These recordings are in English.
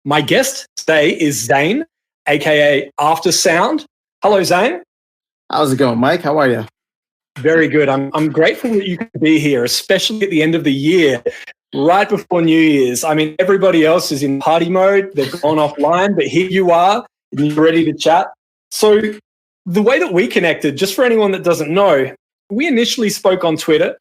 My guest today is Zane, aka AfterSound. Hello, Zane. How's it going, Mike? How are you? Very good. I'm grateful that you could be here, especially at the end of the year, right before New Year's. I mean, everybody else is in party mode. They've gone offline, but here you are, and you're ready to chat. So the way that we connected, just for anyone that doesn't know, we initially spoke on Twitter,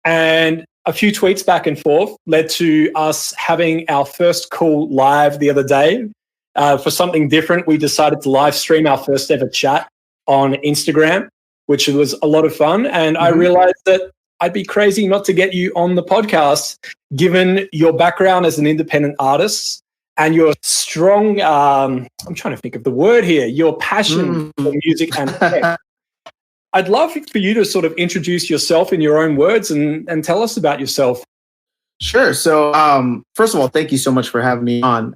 and a few tweets back and forth led to us having our first call live the other day. For something different, we decided to live stream our first ever chat on Instagram, which was a lot of fun. And I realized that I'd be crazy not to get you on the podcast, given your background as an independent artist and your strong, I'm trying to think of the word here, your passion for music and tech. I'd love for you to sort of introduce yourself in your own words and tell us about yourself. Sure. So, first of all, thank you so much for having me on.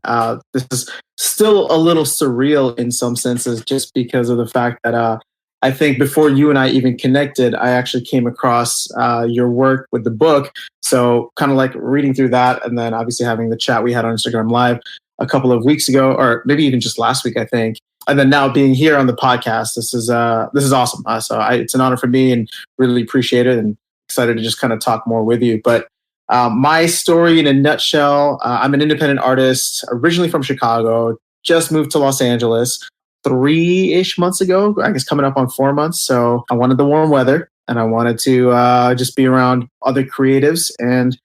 This is still a little surreal in some senses, just because of the fact that I think before you and I even connected, I actually came across your work with the book. So kind of like reading through that, and then obviously having the chat we had on Instagram Live a couple of weeks ago, or maybe even just last week, I think. And then now being here on the podcast, this is awesome. It's an honor for me, and really appreciate it, and excited to just kind of talk more with you. But my story in a nutshell, I'm an independent artist, originally from Chicago, just moved to Los Angeles 3-ish months ago, I guess coming up on 4 months. So I wanted the warm weather, and I wanted to just be around other creatives, and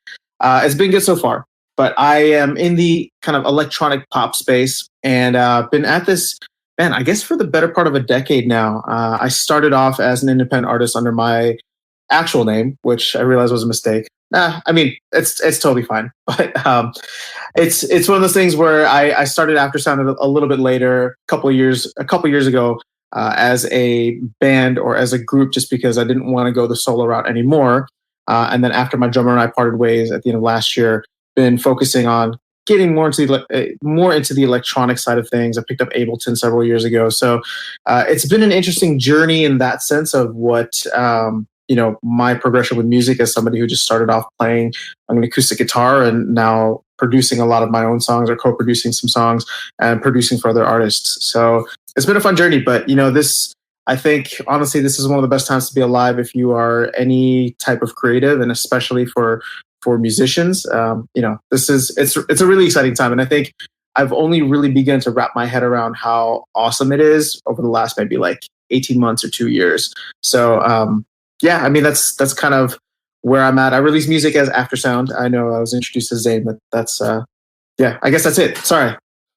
it's been good so far. But I am in the kind of electronic pop space, and been at this, man, I guess for the better part of a decade now. I started off as an independent artist under my actual name, which I realized was a mistake. I mean, it's totally fine. But it's one of those things where I started AfterSound a little bit later, a couple of years ago, as a band or as a group, just because I didn't want to go the solo route anymore. And then after my drummer and I parted ways at the end of last year, been focusing on getting more into the electronic side of things. I picked up Ableton several years ago, so it's been an interesting journey in that sense of what my progression with music as somebody who just started off playing an acoustic guitar and now producing a lot of my own songs or co-producing some songs and producing for other artists. So it's been a fun journey, but I think honestly, this is one of the best times to be alive if you are any type of creative, and especially for musicians. It's a really exciting time, and I think I've only really begun to wrap my head around how awesome it is over the last maybe like 18 months or 2 years. So yeah, I mean that's kind of where I'm at. I release music as AfterSound. I know I was introduced as Zane, but that's yeah, I guess that's it. Sorry.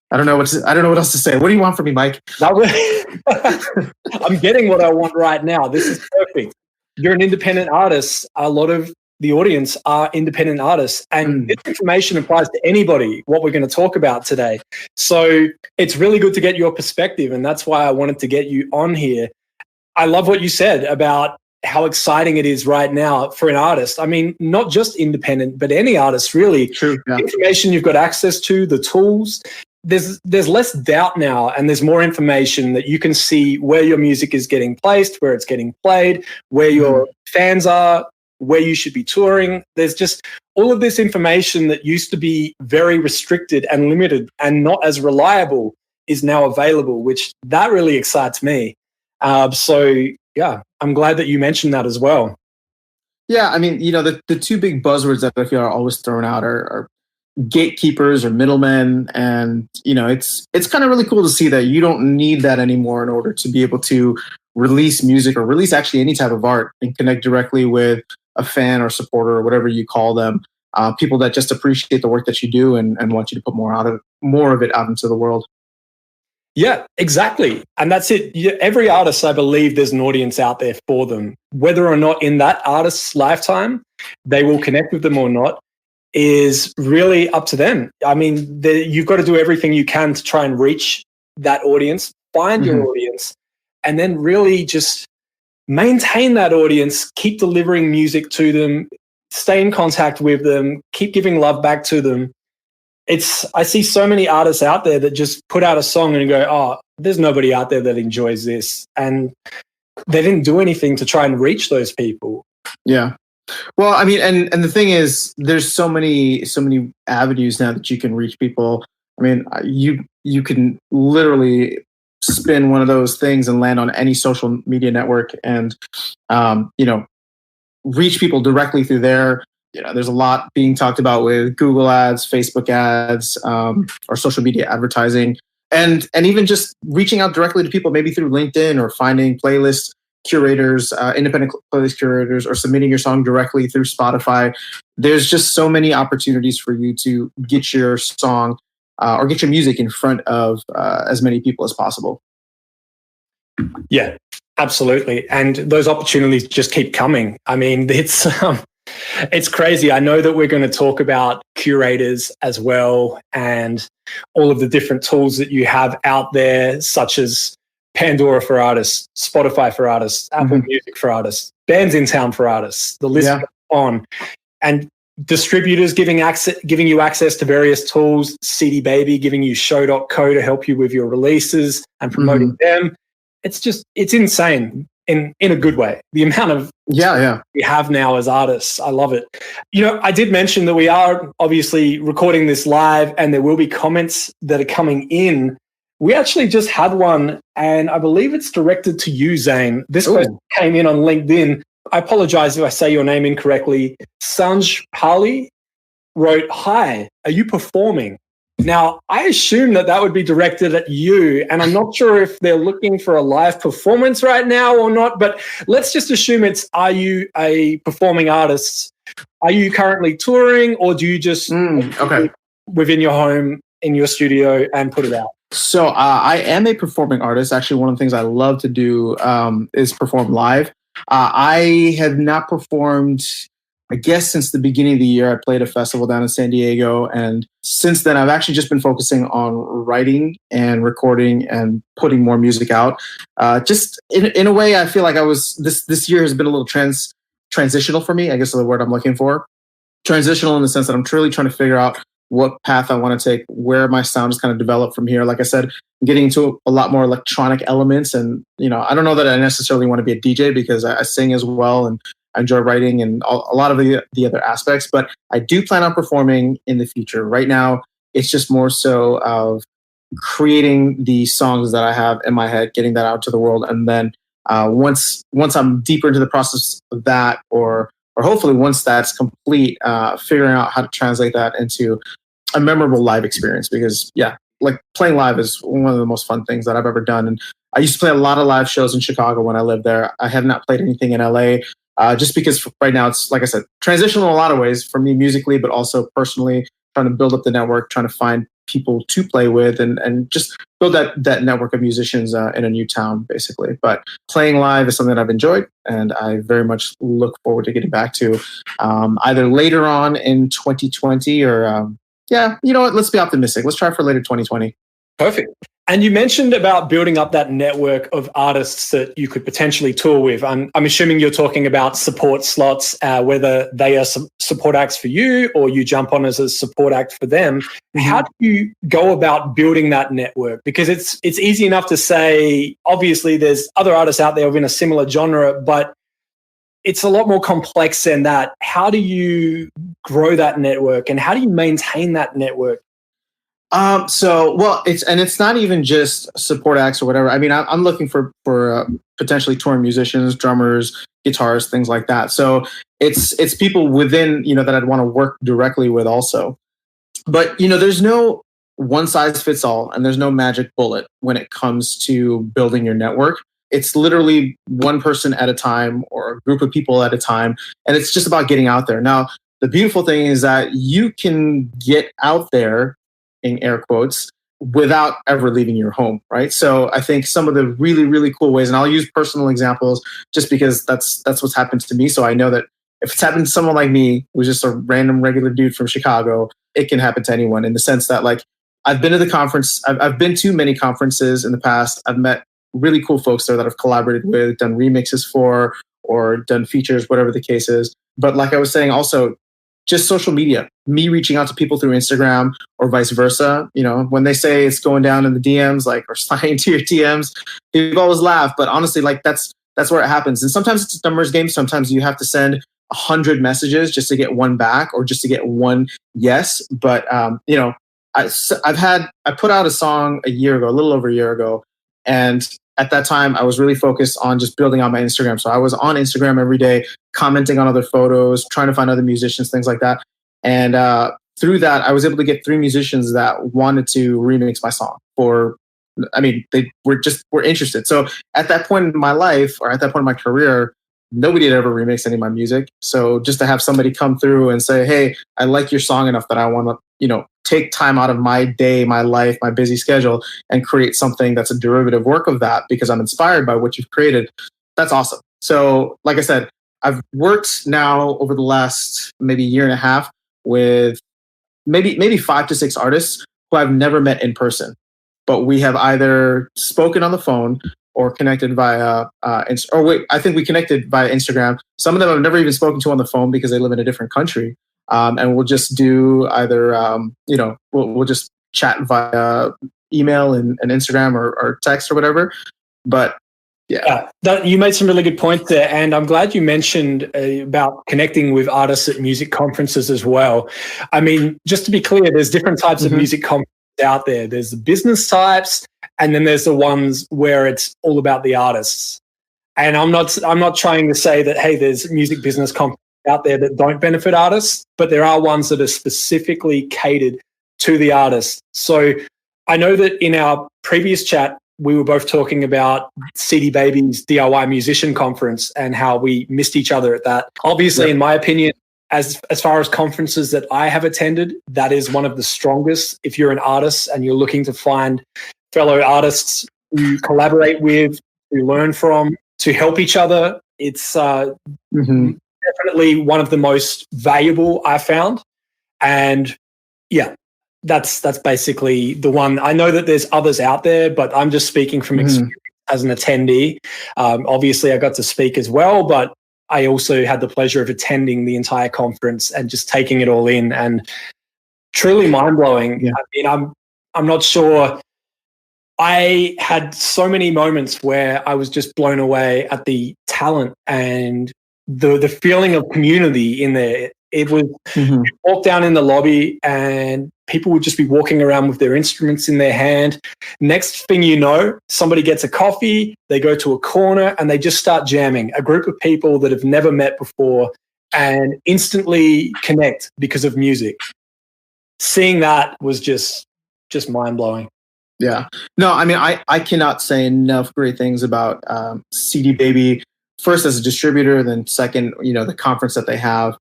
I don't know what else to say. What do you want from me, Mike? I'm getting what I want right now. This is perfect. You're an independent artist. A lot of the audience are independent artists, and this information applies to anybody, what we're going to talk about today. So it's really good to get your perspective, and that's why I wanted to get you on here. I love what you said about how exciting it is right now for an artist. I mean, not just independent, but any artist really. True. Yeah. The information you've got access to, the tools. There's less doubt now, and there's more information that you can see where your music is getting placed, where it's getting played, where your fans are, where you should be touring. There's just all of this information that used to be very restricted and limited and not as reliable is now available, which that really excites me. So yeah, I'm glad that you mentioned that as well. Yeah, I mean, the two big buzzwords that I feel are always thrown out are gatekeepers or middlemen, and it's kind of really cool to see that you don't need that anymore in order to be able to release music or release actually any type of art and connect directly with a fan or supporter or whatever you call them, people that just appreciate the work that you do and want you to put more of it out into the world. Yeah, exactly. And that's it. Every artist, I believe there's an audience out there for them. Whether or not in that artist's lifetime they will connect with them or not is really up to them. I mean, you've got to do everything you can to try and reach that audience, find your audience, and then really just maintain that audience, keep delivering music to them, stay in contact with them, keep giving love back to them. I see so many artists out there that just put out a song and go, oh, there's nobody out there that enjoys this. And they didn't do anything to try and reach those people. Yeah. Well, I mean, and the thing is, there's so many avenues now that you can reach people I mean, you can literally spin one of those things and land on any social media network, and reach people directly through there. There's a lot being talked about with Google ads, Facebook ads, or social media advertising, and even just reaching out directly to people, maybe through LinkedIn, or finding playlist curators, independent playlist curators, or submitting your song directly through Spotify. There's just so many opportunities for you to get your song or get your music in front of as many people as possible. Yeah, absolutely. And those opportunities just keep coming. I mean, it's crazy. I know that we're going to talk about curators as well, and all of the different tools that you have out there, such as Pandora for artists, Spotify for artists, Apple Music for artists, Bands in Town for artists. The list goes on. And distributors giving you access to various tools, CD Baby giving you show.co to help you with your releases and promoting them. It's insane in a good way. The amount of we have now as artists, I love it. I did mention that we are obviously recording this live, and there will be comments that are coming in. We actually just had one, and I believe it's directed to you, Zane. This question came in on LinkedIn. I apologize if I say your name incorrectly. Sanj Pali wrote, "Hi, are you performing?" Now, I assume that would be directed at you, and I'm not sure if they're looking for a live performance right now or not, but let's just assume are you a performing artist? Are you currently touring, or do you just within your home, in your studio, and put it out? So I am a performing artist. Actually, one of the things I love to do is perform live. I have not performed, I guess, since the beginning of the year. I played a festival down in San Diego, and since then I've actually just been focusing on writing and recording and putting more music out. Just in a way, I feel like this year has been a little transitional for me, I guess is the word I'm looking for. Transitional in the sense that I'm truly trying to figure out what path I want to take, where my sound is kind of developed from here. Like I said, I'm getting into a lot more electronic elements, and I don't know that I necessarily want to be a DJ, because I sing as well, and I enjoy writing and a lot of the other aspects, but I do plan on performing in the future. Right now, it's just more so of creating the songs that I have in my head, getting that out to the world, and then once I'm deeper into the process of that, or hopefully once that's complete, figuring out how to translate that into a memorable live experience. Because like playing live is one of the most fun things that I've ever done. And I used to play a lot of live shows in Chicago when I lived there. I have not played anything in LA. Just because right now it's, like I said, transitional in a lot of ways for me musically, but also personally, trying to build up the network, trying to find people to play with, and just build that network of musicians in a new town, basically. But playing live is something that I've enjoyed, and I very much look forward to getting back to either later on in 2020 or, you know what, let's be optimistic. Let's try for later 2020. Perfect. And you mentioned about building up that network of artists that you could potentially tour with. I'm assuming you're talking about support slots, whether they are support acts for you or you jump on as a support act for them. How do you go about building that network? Because it's easy enough to say, obviously there's other artists out there within a similar genre, but it's a lot more complex than that. How do you grow that network, and how do you maintain that network? It's not even just support acts or whatever. I mean, I'm looking for potentially touring musicians, drummers, guitarists, things like that. So it's people within, that I'd want to work directly with also. But, there's no one size fits all, and there's no magic bullet when it comes to building your network. It's literally one person at a time, or a group of people at a time. And it's just about getting out there. Now, the beautiful thing is that you can get out there, in air quotes, without ever leaving your home, right? So I think some of the really, really cool ways, and I'll use personal examples just because that's what's happened to me. So I know that if it's happened to someone like me, who's just a random regular dude from Chicago, it can happen to anyone, in the sense that, like, I've been to the conference, I've been to many conferences in the past. I've met really cool folks there that I've collaborated with, done remixes for, or done features, whatever the case is. But like I was saying, also, just social media, me reaching out to people through Instagram or vice versa. When they say it's going down in the DMs, or sliding into your DMs, people always laugh. But honestly, that's where it happens. And sometimes it's a numbers game. Sometimes you have to send 100 messages just to get one back, or just to get one yes. But, I put out a song a year ago, a little over a year ago, and at that time I was really focused on just building out my Instagram. So I was on Instagram every day, commenting on other photos, trying to find other musicians, things like that. And through that, I was able to get 3 musicians that wanted to remix my song. They were interested. So at that point in my life, or at that point in my career, nobody had ever remixed any of my music. So just to have somebody come through and say, "Hey, I like your song enough that I want to, take time out of my day, my life, my busy schedule, and create something that's a derivative work of that because I'm inspired by what you've created." That's awesome. So, like I said, I've worked now over the last maybe year and a half with maybe 5 to 6 artists who I've never met in person, but we have either spoken on the phone or connected via I think we connected via Instagram. Some of them I've never even spoken to on the phone because they live in a different country. And we'll just do either, we'll just chat via email and Instagram or text or whatever. But yeah. You made some really good points there. And I'm glad you mentioned about connecting with artists at music conferences as well. I mean, just to be clear, there's different types of music conferences out there. There's the business types, and then there's the ones where it's all about the artists. And I'm not trying to say that, hey, there's music business conferences out there that don't benefit artists, but there are ones that are specifically catered to the artists. So I know that in our previous chat, we were both talking about CD Baby's DIY musician conference and how we missed each other at that. Obviously, in my opinion, as far as conferences that I have attended, that is one of the strongest. If you're an artist and you're looking to find fellow artists to collaborate with, to learn from, to help each other, it's definitely one of the most valuable I found. And yeah, that's basically the one. I know that there's others out there, but I'm just speaking from experience as an attendee. Obviously, I got to speak as well, but I also had the pleasure of attending the entire conference and just taking it all in, and truly mind-blowing. Yeah. I mean, I'm not sure. I had so many moments where I was just blown away at the talent and the feeling of community in there. It was you walk down in the lobby and people would just be walking around with their instruments in their hand. Next thing you know, somebody gets a coffee, they go to a corner and they just start jamming. A group of people that have never met before and instantly connect because of music. Seeing that was just mind-blowing. Yeah. No, I mean, I cannot say enough great things about CD Baby. First as a distributor, then second, the conference that they have.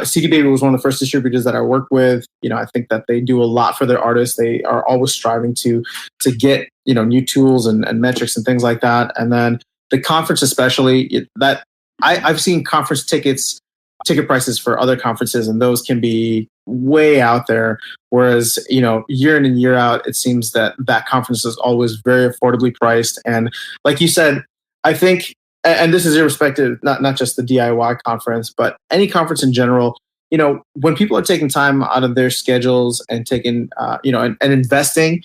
CD Baby was one of the first distributors that I worked with. I think that they do a lot for their artists. They are always striving to get, new tools and metrics and things like that. And then the conference, especially, that I've seen conference ticket prices for other conferences, and those can be way out there. Whereas, year in and year out, it seems that conference is always very affordably priced. And like you said, I think, and this is irrespective, not just the DIY conference, but any conference in general, when people are taking time out of their schedules and taking, and investing,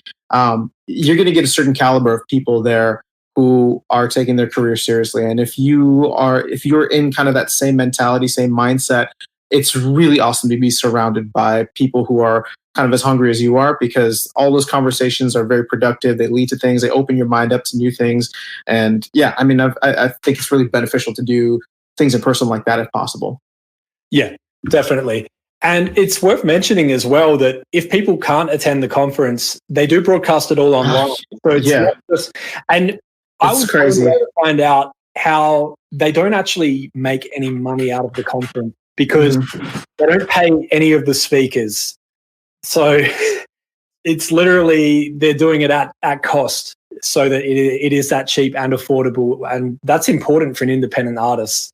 you're going to get a certain caliber of people there who are taking their career seriously. And if you're in kind of that same mentality, same mindset, it's really awesome to be surrounded by people who are kind of as hungry as you are, because all those conversations are very productive. They lead to things. They open your mind up to new things. And yeah, I mean, I think it's really beneficial to do things in person like that if possible. Yeah, definitely. And it's worth mentioning as well that if people can't attend the conference, they do broadcast it all online. So it's not just, and I was crazy to find out how they don't actually make any money out of the conference because they don't pay any of the speakers. So it's literally, they're doing it at cost so that it is that cheap and affordable. And that's important for an independent artist.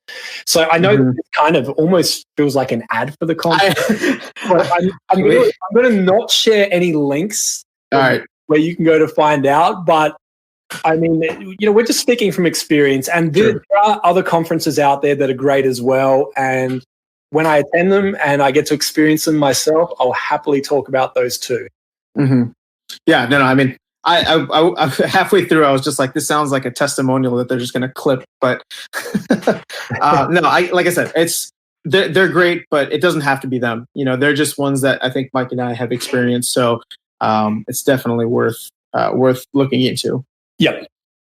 So I know that it kind of almost feels like an ad for the conference. But I'm going to not share any links where you can go to find out. But I mean, we're just speaking from experience. And there are other conferences out there that are great as well. And when I attend them and I get to experience them myself, I'll happily talk about those too. Yeah, no, I mean, I halfway through, I was just like, this sounds like a testimonial that they're just going to clip. But no, like I said, they're great, but it doesn't have to be them. They're just ones that I think Mike and I have experienced. So it's definitely worth looking into. Yep,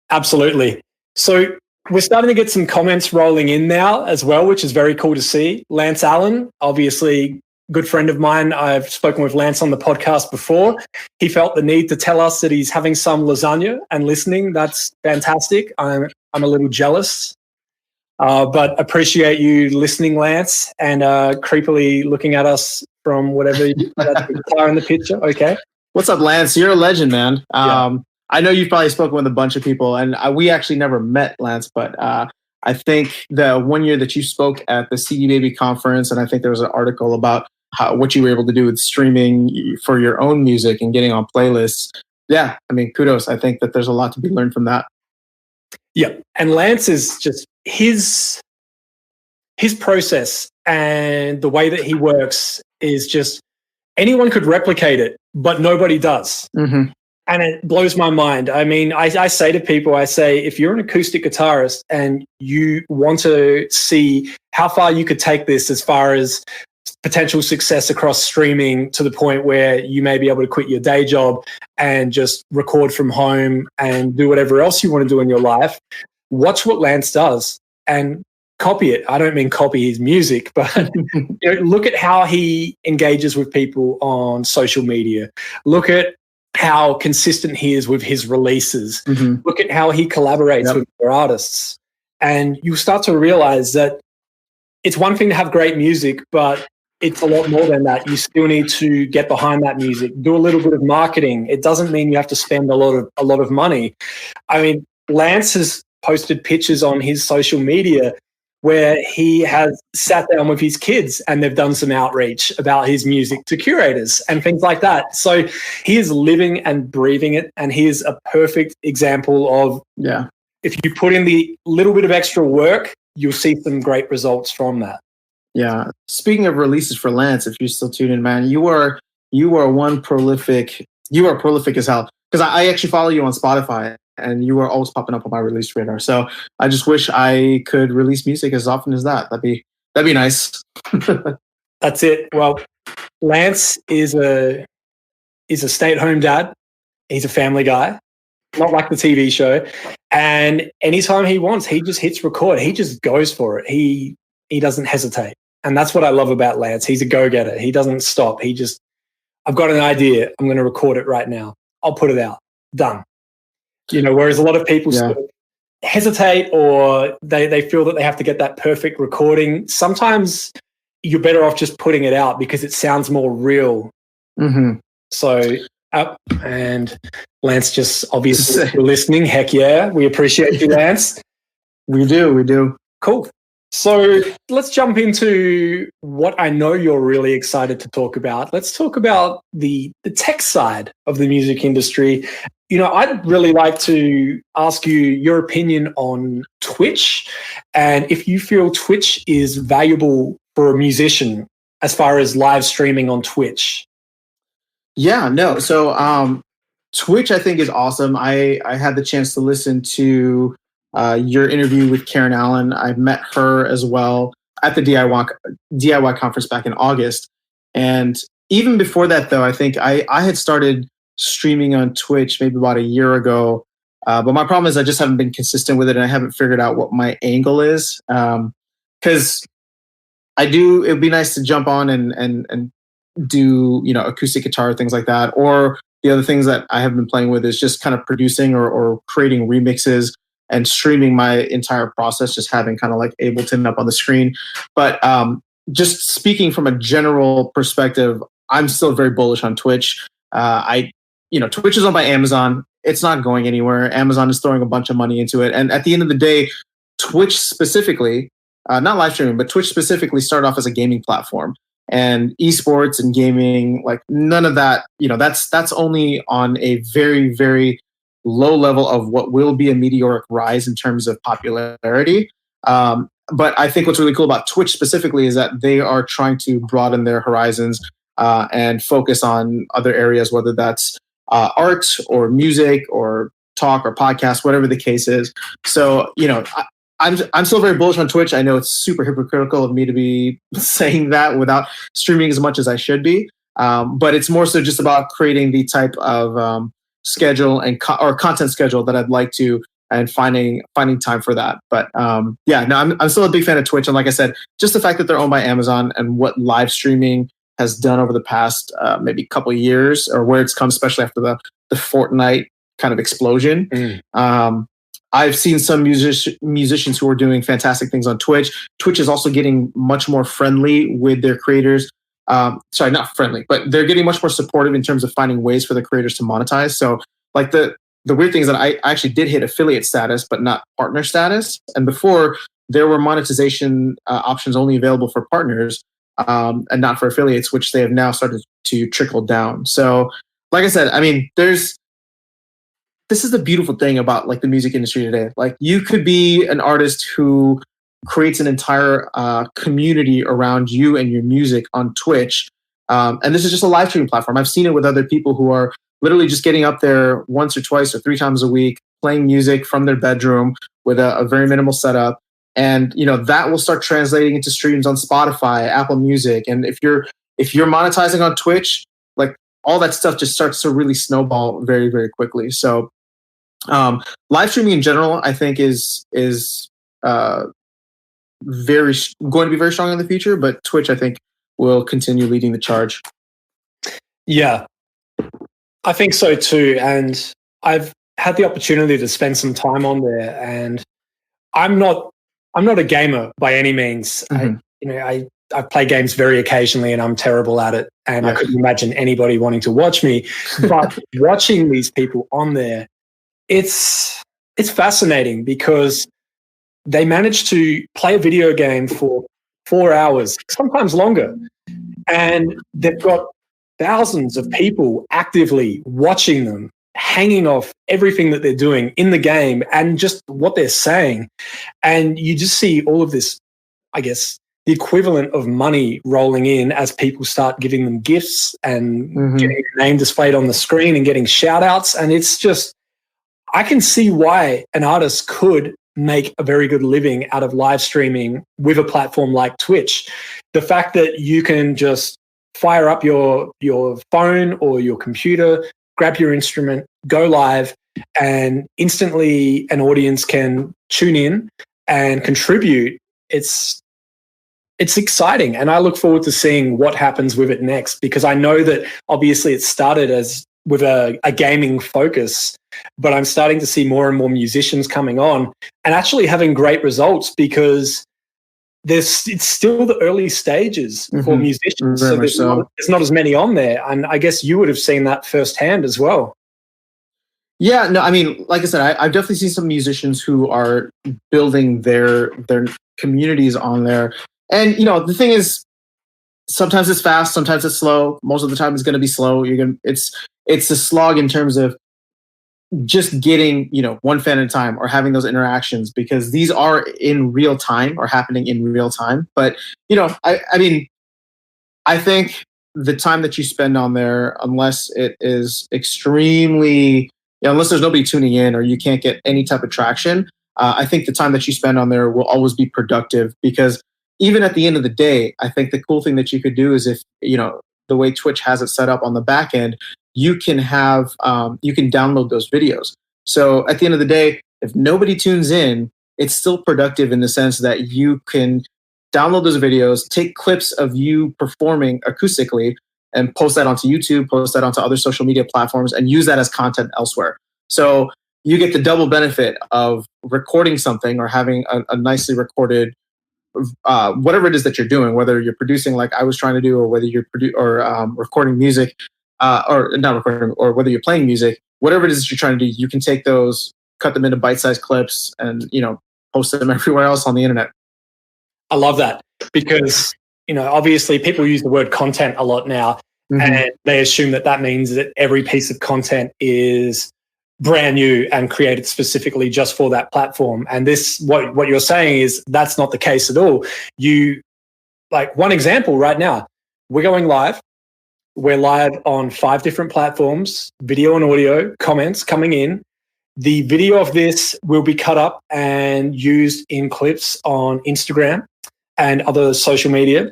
absolutely. So we're starting to get some comments rolling in now as well, which is very cool to see. Lance Allen, obviously good friend of mine. I've spoken with Lance on the podcast before. He felt the need to tell us that he's having some lasagna and listening. That's fantastic. I'm a little jealous, but appreciate you listening, Lance, and creepily looking at us from whatever that's the guitar in the picture. Okay. What's up, Lance? You're a legend, man. Yeah. I know you've probably spoken with a bunch of people, and we actually never met, Lance, but I think the one year that you spoke at the CD Baby conference, and I think there was an article about what you were able to do with streaming for your own music and getting on playlists. Yeah, I mean, kudos. I think that there's a lot to be learned from that. Yeah, and Lance is just his process and the way that he works is just anyone could replicate it, but nobody does. Mm-hmm. And it blows my mind. I mean, I say to people, if you're an acoustic guitarist and you want to see how far you could take this as far as potential success across streaming to the point where you may be able to quit your day job and just record from home and do whatever else you want to do in your life, watch what Lance does and copy it. I don't mean copy his music, but look at how he engages with people on social media. Look at how consistent he is with his releases. Mm-hmm. Look at how he collaborates with other artists. And you start to realize that it's one thing to have great music, but it's a lot more than that. You still need to get behind that music, do a little bit of marketing. It doesn't mean you have to spend a lot of money. I mean, Lance has posted pictures on his social media where he has sat down with his kids and they've done some outreach about his music to curators and things like that. So he is living and breathing it, and he is a perfect example of if you put in the little bit of extra work, you'll see some great results from that. Yeah. Speaking of releases for Lance, if you're still tuned in, man, you are prolific as hell. Because I actually follow you on Spotify, and you are always popping up on my release radar. So I just wish I could release music as often as that. That'd be nice. That's it. Well, Lance is a stay-at-home dad. He's a family guy, not like the TV show. And anytime he wants, he just hits record. He just goes for it. He doesn't hesitate. And that's what I love about Lance. He's a go-getter. He doesn't stop. I've got an idea. I'm going to record it right now. I'll put it out. Done. Whereas a lot of people sort of hesitate, or they feel that they have to get that perfect recording. Sometimes you're better off just putting it out because it sounds more real. Mm-hmm. So, and Lance just obviously listening. Heck yeah. We appreciate you, Lance. We do. Cool. So let's jump into what I know you're really excited to talk about. Let's talk about the tech side of the music industry. I'd really like to ask you your opinion on Twitch, and if you feel Twitch is valuable for a musician as far as live streaming on Twitch. Yeah, no. So Twitch, I think, is awesome. I had the chance to listen to your interview with Karen Allen. I met her as well at the DIY conference back in August. And even before that, though, I think I had started streaming on Twitch maybe about a year ago. But my problem is I just haven't been consistent with it, and I haven't figured out what my angle is. Because it'd be nice to jump on and do, acoustic guitar, things like that. Or the other things that I have been playing with is just kind of producing or creating remixes and streaming my entire process, just having kind of like Ableton up on the screen. But just speaking from a general perspective, I'm still very bullish on Twitch. Twitch is owned by Amazon. It's not going anywhere. Amazon is throwing a bunch of money into it. And at the end of the day, Twitch specifically, not live streaming, but Twitch specifically started off as a gaming platform. And esports and gaming, like none of that, that's only on a very, very low level of what will be a meteoric rise in terms of popularity. But I think what's really cool about Twitch specifically is that they are trying to broaden their horizons and focus on other areas, whether that's art or music or talk or podcast, whatever the case is. So, I'm still very bullish on Twitch. I know it's super hypocritical of me to be saying that without streaming as much as I should be. But it's more so just about creating the type of schedule and or content schedule that I'd like to, and finding time for that. But yeah, no, I'm still a big fan of Twitch, and like I said, just the fact that they're owned by Amazon and what live streaming has done over the past maybe couple of years, or where it's come, especially after the Fortnite kind of explosion. I've seen some musicians who are doing fantastic things on Twitch. Twitch is also getting much more friendly with their creators. Sorry, not friendly, but they're getting much more supportive in terms of finding ways for the creators to monetize. So like the weird thing is that I actually did hit affiliate status, but not partner status. And before, there were monetization options only available for partners and not for affiliates, which they have now started to trickle down. So like I said, I mean, this is the beautiful thing about like the music industry today. Like you could be an artist who creates an entire community around you and your music on Twitch. And this is just a live streaming platform. I've seen it with other people who are literally just getting up there once or twice or 3 times a week, playing music from their bedroom with a very minimal setup. And that will start translating into streams on Spotify, Apple Music. And if you're monetizing on Twitch, like all that stuff just starts to really snowball very, very quickly. So live streaming in general, I think is going to be very strong in the future, but Twitch, I think, will continue leading the charge. Yeah, I think so too. And I've had the opportunity to spend some time on there, and I'm not a gamer by any means. I play games very occasionally, and I'm terrible at it. And I couldn't imagine anybody wanting to watch me. But watching these people on there, it's fascinating because they manage to play a video game for 4 hours, sometimes longer, and they've got thousands of people actively watching them, hanging off everything that they're doing in the game and just what they're saying. And you just see all of this, I guess, the equivalent of money rolling in as people start giving them gifts and getting their name displayed on the screen and getting shout outs. And it's just, I can see why an artist could make a very good living out of live streaming with a platform like Twitch. The fact that you can just fire up your phone or your computer, grab your instrument, go live, and instantly an audience can tune in and contribute. It's exciting, and I look forward to seeing what happens with it next, because I know that obviously it started as with a gaming focus, but I'm starting to see more and more musicians coming on and actually having great results, because it's still the early stages for musicians. So there's not as many on there. And I guess you would have seen that firsthand as well. Yeah, no, I mean, like I said, I've definitely seen some musicians who are building their communities on there. And, the thing is, sometimes it's fast, sometimes it's slow. Most of the time it's going to be slow. It's a slog in terms of just getting, one fan at a time or having those interactions, because these are in real time or happening in real time. But, I mean, I think the time that you spend on there, unless it is extremely, unless there's nobody tuning in or you can't get any type of traction, I think the time that you spend on there will always be productive, because even at the end of the day, I think the cool thing that you could do is if, the way Twitch has it set up on the back end, you can have, you can download those videos. So at the end of the day, if nobody tunes in, it's still productive in the sense that you can download those videos, take clips of you performing acoustically and post that onto YouTube, post that onto other social media platforms, and use that as content elsewhere. So you get the double benefit of recording something or having a nicely recorded whatever it is that you're doing, whether you're producing like I was trying to do, or whether you're recording music, or not recording, or whether you're playing music, whatever it is that you're trying to do, you can take those, cut them into bite-sized clips, and post them everywhere else on the internet. I love that, because obviously people use the word content a lot now, and they assume that means that every piece of content is brand new and created specifically just for that platform. And this, what you're saying is that's not the case at all. You, like, one example right now, we're going live. We're live on 5 different platforms, video and audio, comments coming in. The video of this will be cut up and used in clips on Instagram and other social media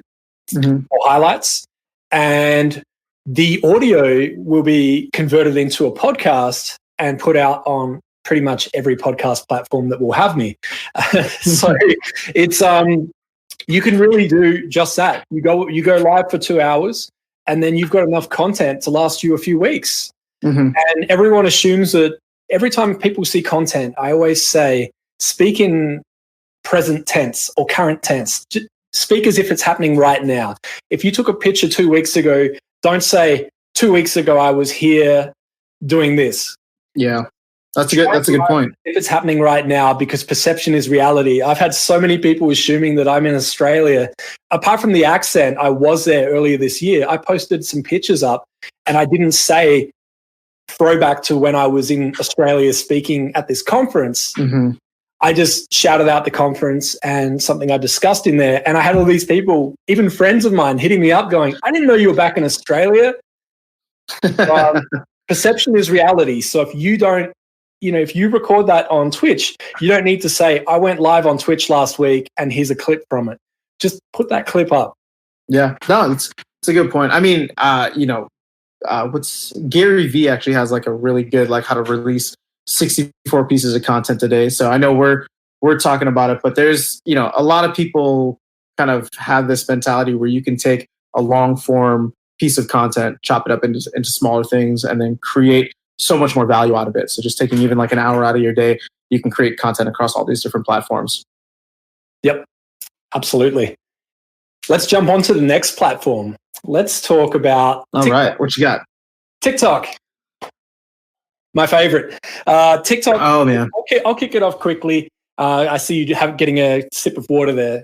or highlights. And the audio will be converted into a podcast and put out on pretty much every podcast platform that will have me. So it's you can really do just that. You go live for 2 hours, and then you've got enough content to last you a few weeks. And everyone assumes that every time people see content, I always say, speak in present tense or current tense. Speak as if it's happening right now. If you took a picture 2 weeks ago, don't say 2 weeks ago I was here doing this. Yeah, that's a good point. If it's happening right now, because perception is reality. I've had so many people assuming that I'm in Australia. Apart from the accent, I was there earlier this year. I posted some pictures up, and I didn't say throwback to when I was in Australia speaking at this conference. I just shouted out the conference and something I discussed in there. And I had all these people, even friends of mine, hitting me up going, I didn't know you were back in Australia. Perception is reality. So if you don't, if you record that on Twitch, you don't need to say, I went live on Twitch last week and here's a clip from it. Just put that clip up. Yeah, no, it's a good point. I mean, what's Gary Vee actually has like a really good, like how to release 64 pieces of content a day. So I know we're talking about it, but there's, a lot of people kind of have this mentality where you can take a long form piece of content, chop it up into smaller things, and then create so much more value out of it. So just taking even like an hour out of your day, you can create content across all these different platforms. Yep, absolutely. Let's jump on to the next platform. Let's talk about TikTok. All right, what you got? TikTok. My favorite. TikTok. Oh, man. Okay, I'll kick it off quickly. I see you getting a sip of water there.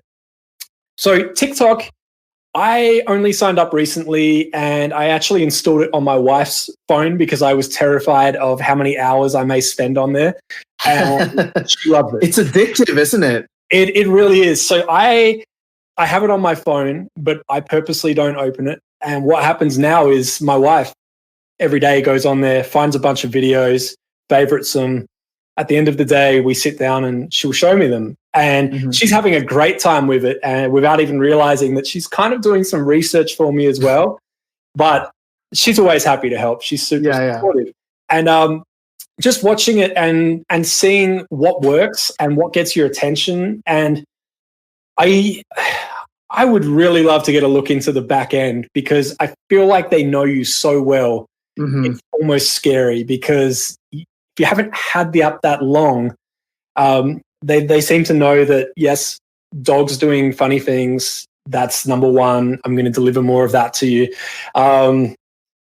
So TikTok, I only signed up recently, and I actually installed it on my wife's phone because I was terrified of how many hours I may spend on there. And she loved it. It's addictive, isn't it? It really is. So I have it on my phone, but I purposely don't open it. And what happens now is my wife every day goes on there, finds a bunch of videos, favorites them. At the end of the day, we sit down and she'll show me them. And she's having a great time with it, and without even realizing that she's kind of doing some research for me as well. But she's always happy to help. She's super supportive. And just watching it and seeing what works and what gets your attention. And I would really love to get a look into the back end, because I feel like they know you so well. It's almost scary, because if you haven't had the app that long, they seem to know that, yes, dogs doing funny things, that's number one. I'm going to deliver more of that to you. And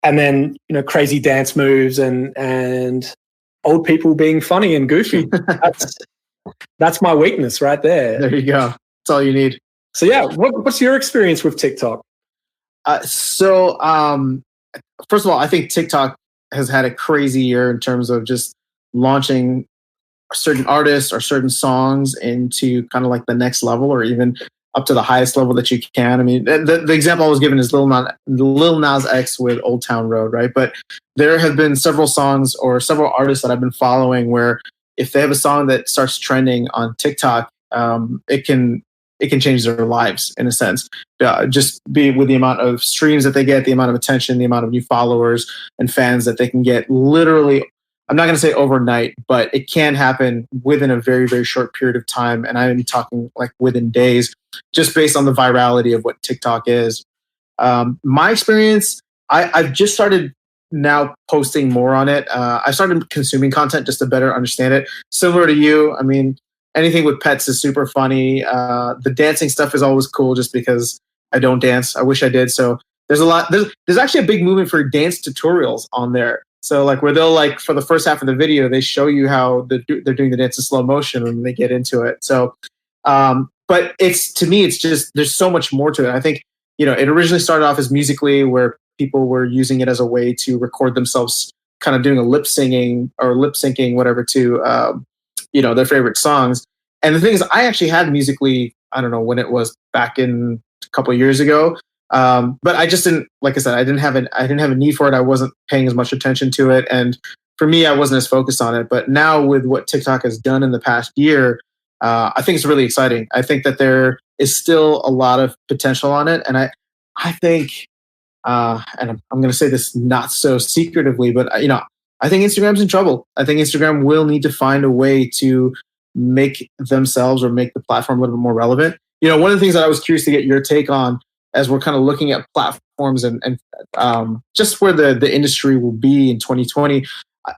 then, crazy dance moves and old people being funny and goofy. That's my weakness right there. There you go. That's all you need. So yeah, what's your experience with TikTok? First of all, I think TikTok has had a crazy year in terms of just launching certain artists or certain songs into kind of like the next level, or even up to the highest level that you can. I mean, the example I was given is Lil Nas X with Old Town Road, right? But there have been several songs or several artists that I've been following where if they have a song that starts trending on TikTok, it can change their lives in a sense. Just be with the amount of streams that they get, the amount of attention, the amount of new followers and fans that they can get literally, I'm not going to say overnight, but it can happen within a very, very short period of time. And I'm talking like within days, just based on the virality of what TikTok is. My experience, I've just started now posting more on it. I started consuming content just to better understand it. Similar to you, I mean, anything with pets is super funny. The dancing stuff is always cool just because I don't dance. I wish I did. So there's a lot. There's actually a big movement for dance tutorials on there. So like where they'll like for the first half of the video, they show you how they're doing the dance in slow motion and they get into it. So, but to me, it's just, there's so much more to it. I think, it originally started off as Musical.ly, where people were using it as a way to record themselves kind of doing a lip syncing, whatever, to, their favorite songs. And the thing is, I actually had Musical.ly, I don't know when it was, back in a couple of years ago. But I just didn't, like I said, I didn't have a need for it. I wasn't paying as much attention to it. And for me, I wasn't as focused on it. But now with what TikTok has done in the past year, I think it's really exciting. I think that there is still a lot of potential on it. And I think and I'm going to say this not so secretively, but I think Instagram's in trouble. I think Instagram will need to find a way to make themselves or make the platform a little bit more relevant. One of the things that I was curious to get your take on as we're kind of looking at platforms and just where the industry will be in 2020.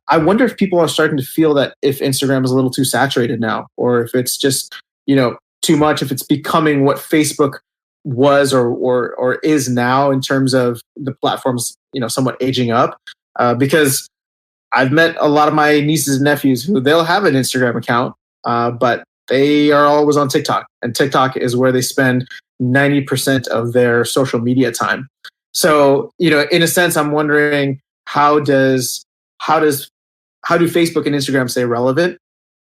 I wonder if people are starting to feel that if Instagram is a little too saturated now, or if it's just, too much, if it's becoming what Facebook was or is now in terms of the platforms, somewhat aging up. Because I've met a lot of my nieces and nephews who they'll have an Instagram account, but they are always on TikTok, and TikTok is where they spend 90% of their social media time. So, in a sense, I'm wondering how do Facebook and Instagram stay relevant?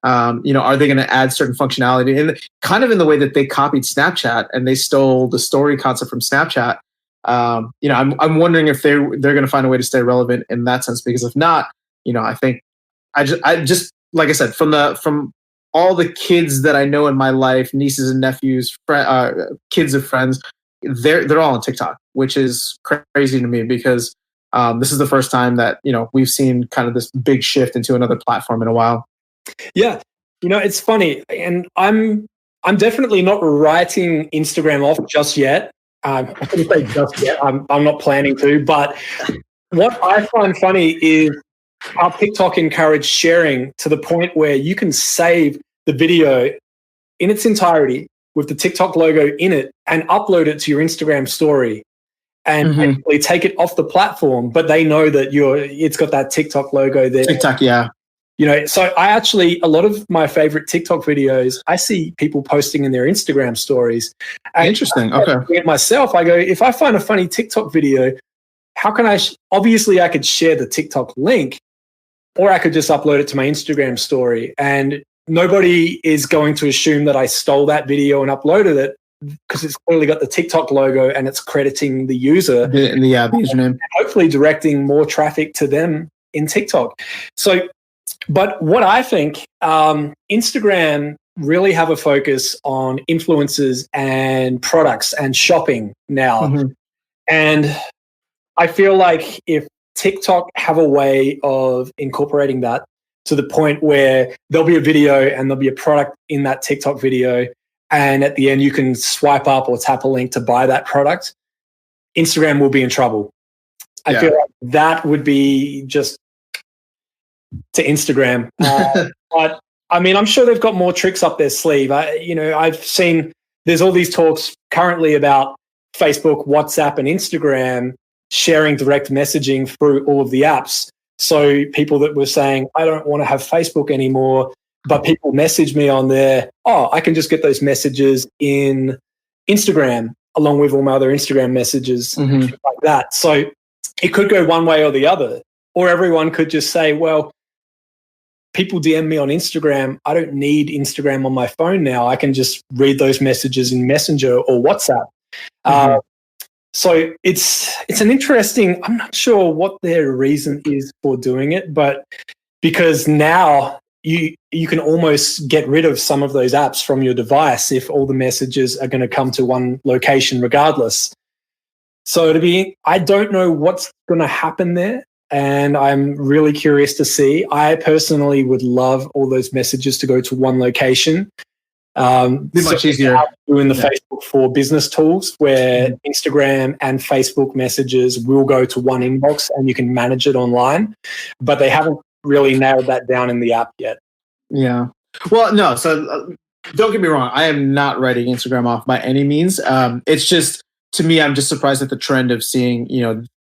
Are they going to add certain functionality, and kind of in the way that they copied Snapchat and they stole the story concept from Snapchat? I'm wondering if they're going to find a way to stay relevant in that sense, because if not, I think I just like I said, from all the kids that I know in my life, nieces and nephews, kids of friends, they're all on TikTok, which is crazy to me because this is the first time that we've seen kind of this big shift into another platform in a while. Yeah, it's funny, and I'm definitely not writing Instagram off just yet. I couldn't say just yet. I'm not planning to, but what I find funny is how TikTok encouraged sharing to the point where you can save the video in its entirety with the TikTok logo in it and upload it to your Instagram story and basically take it off the platform, but they know that it's got that TikTok logo there. TikTok, yeah. So a lot of my favorite TikTok videos, I see people posting in their Instagram stories. And interesting. Okay. Myself, I go, if I find a funny TikTok video, how can I, obviously I could share the TikTok link, or I could just upload it to my Instagram story. And nobody is going to assume that I stole that video and uploaded it because it's clearly got the TikTok logo and it's crediting the user. The username. Hopefully directing more traffic to them in TikTok. So, but what I think, Instagram really have a focus on influencers and products and shopping now. And I feel like if TikTok have a way of incorporating that to the point where there'll be a video and there'll be a product in that TikTok video, and at the end you can swipe up or tap a link to buy that product, Instagram will be in trouble. I feel like that would be just to Instagram. But I mean, I'm sure they've got more tricks up their sleeve. I've seen there's all these talks currently about Facebook, WhatsApp, and Instagram sharing direct messaging through all of the apps. So people that were saying, I don't want to have Facebook anymore, but people message me on there, I can just get those messages in Instagram along with all my other Instagram messages, like that. So it could go one way or the other. Or everyone could just say, well, people DM me on Instagram. I don't need Instagram on my phone now. I can just read those messages in Messenger or WhatsApp. So it's an interesting, I'm not sure what their reason is for doing it, but because now you can almost get rid of some of those apps from your device if all the messages are going to come to one location regardless. So I don't know what's going to happen there. And I'm really curious to see. I personally would love all those messages to go to one location. Be much easier. Doing the Facebook for Business tools where Instagram and Facebook messages will go to one inbox and you can manage it online. But they haven't really nailed that down in the app yet. Yeah. Well, no. So don't get me wrong. I am not writing Instagram off by any means. It's just, to me, I'm just surprised at the trend of seeing,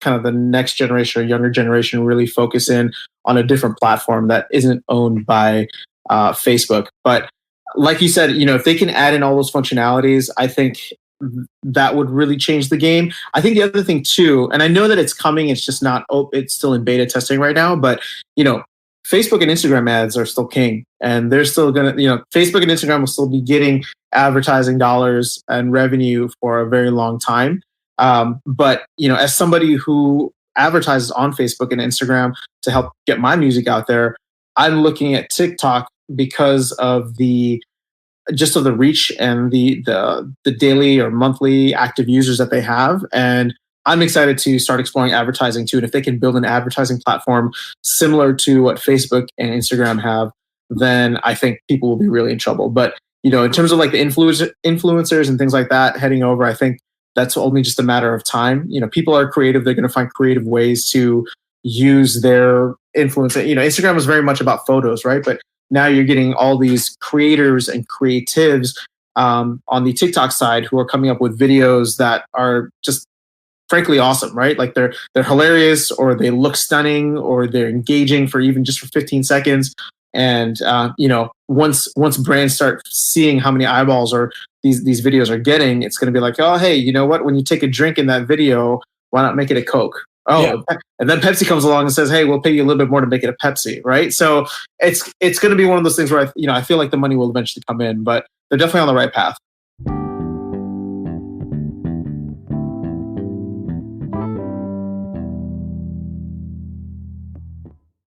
kind of the next generation or younger generation really focus in on a different platform that isn't owned by Facebook. But like you said, if they can add in all those functionalities, I think that would really change the game. I think the other thing too, and I know that it's coming, it's just not, it's still in beta testing right now, but, Facebook and Instagram ads are still king, and they're still going to, Facebook and Instagram will still be getting advertising dollars and revenue for a very long time. But, as somebody who advertises on Facebook and Instagram to help get my music out there, I'm looking at TikTok because of the reach and the daily or monthly active users that they have. And I'm excited to start exploring advertising too. And if they can build an advertising platform similar to what Facebook and Instagram have, then I think people will be really in trouble. But in terms of like the influencers and things like that heading over, I think that's only just a matter of time. People are creative; they're going to find creative ways to use their influence. Instagram was very much about photos, right? But now you're getting all these creators and creatives on the TikTok side who are coming up with videos that are just frankly awesome, right? Like they're hilarious, or they look stunning, or they're engaging for even just for 15 seconds. And once brands start seeing how many eyeballs or these videos are getting, it's going to be like, oh, hey, you know what? When you take a drink in that video, why not make it a Coke? Oh, yeah. And then Pepsi comes along and says, hey, we'll pay you a little bit more to make it a Pepsi, right? So it's going to be one of those things where I feel like the money will eventually come in, but they're definitely on the right path.